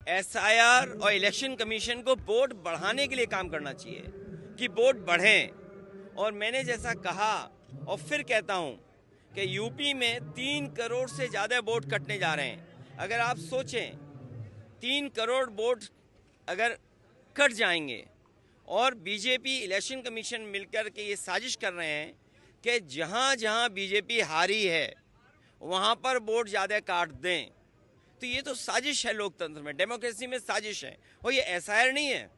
SIR और election commission को vote बढ़ाने के लिए काम करना चाहिए कि वोट बढ़ें। और मैंने जैसा कहा और फिर कहता हूं कि यूपी में 3 करोड़ से ज़्यादा वोट कटने जा रहे हैं। अगर आप सोचें 3 करोड़ वोट अगर कट जाएंगे और बीजेपी इलेक्शन कमीशन मिलकर के ये साजिश कर रहे हैं कि जहां जहां बीजेपी हारी है वहां पर वोट ज़्यादा काट दें, तो ये तो साजिश है। लोकतंत्र में, डेमोक्रेसी में साजिश है। और ये एसआईआर नहीं है,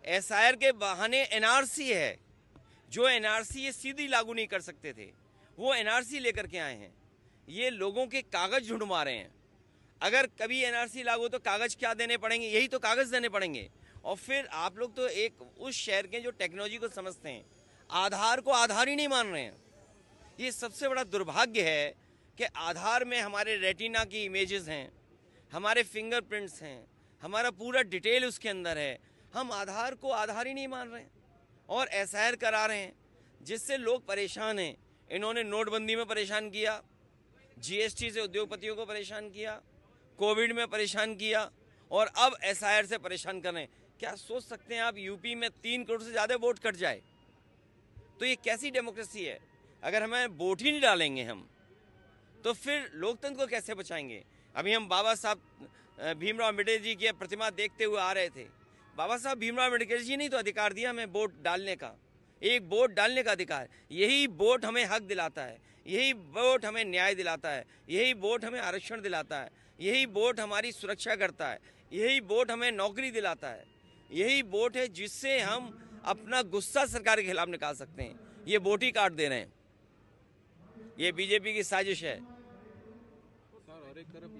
एसआईआर के बहाने एनआरसी है। जो एनआरसी ये सीधी लागू नहीं कर सकते थे, वो एनआरसी लेकर के आए हैं। ये लोगों के कागज ढूंढवा रहे हैं। अगर कभी एनआरसी लागू तो कागज क्या देने पड़ेंगे? यही तो कागज देने पड़ेंगे। और फिर आप लोग तो एक उस शहर के जो टेक्नोलॉजी को समझते हैं, आधार को आधार ही नहीं मान रहे हैं। ये सबसे बड़ा दुर्भाग्य है कि आधार में हमारे रेटिना की इमेजेस हैं, हमारे फिंगरप्रिंट्स हैं, हमारा पूरा डिटेल उसके अंदर है। हम आधार को आधार ही नहीं मान रहे हैं और एसआईआर करा रहे हैं, जिससे लोग परेशान हैं। इन्होंने नोटबंदी में परेशान किया, जीएसटी से उद्योगपतियों को परेशान किया, कोविड में परेशान किया और अब एसआईआर से परेशान कर रहे हैं। क्या सोच सकते हैं आप यूपी में 3 करोड़ से ज़्यादा वोट कट जाए? तो ये कैसी डेमोक्रेसी है? अगर हमें वोट ही नहीं डालेंगे हम, तो फिर लोकतंत्र को कैसे बचाएंगे? अभी हम बाबा साहब भीमराव अम्बेडकर जी की प्रतिमा देखते हुए आ रहे थे। बाबा साहब भीमराव अम्बेडकर जी ने तो अधिकार दिया हमें वोट डालने का, एक वोट डालने का अधिकार। यही वोट हमें हक दिलाता है, यही वोट हमें न्याय दिलाता है, यही वोट हमें आरक्षण दिलाता है, यही वोट हमारी सुरक्षा करता है, यही वोट हमें नौकरी दिलाता है। यही वोट है जिससे हम अपना गुस्सा सरकार के खिलाफ निकाल सकते हैं। ये वोट ही काट दे रहे हैं। ये बीजेपी की साजिश है। सर, और एक तरफ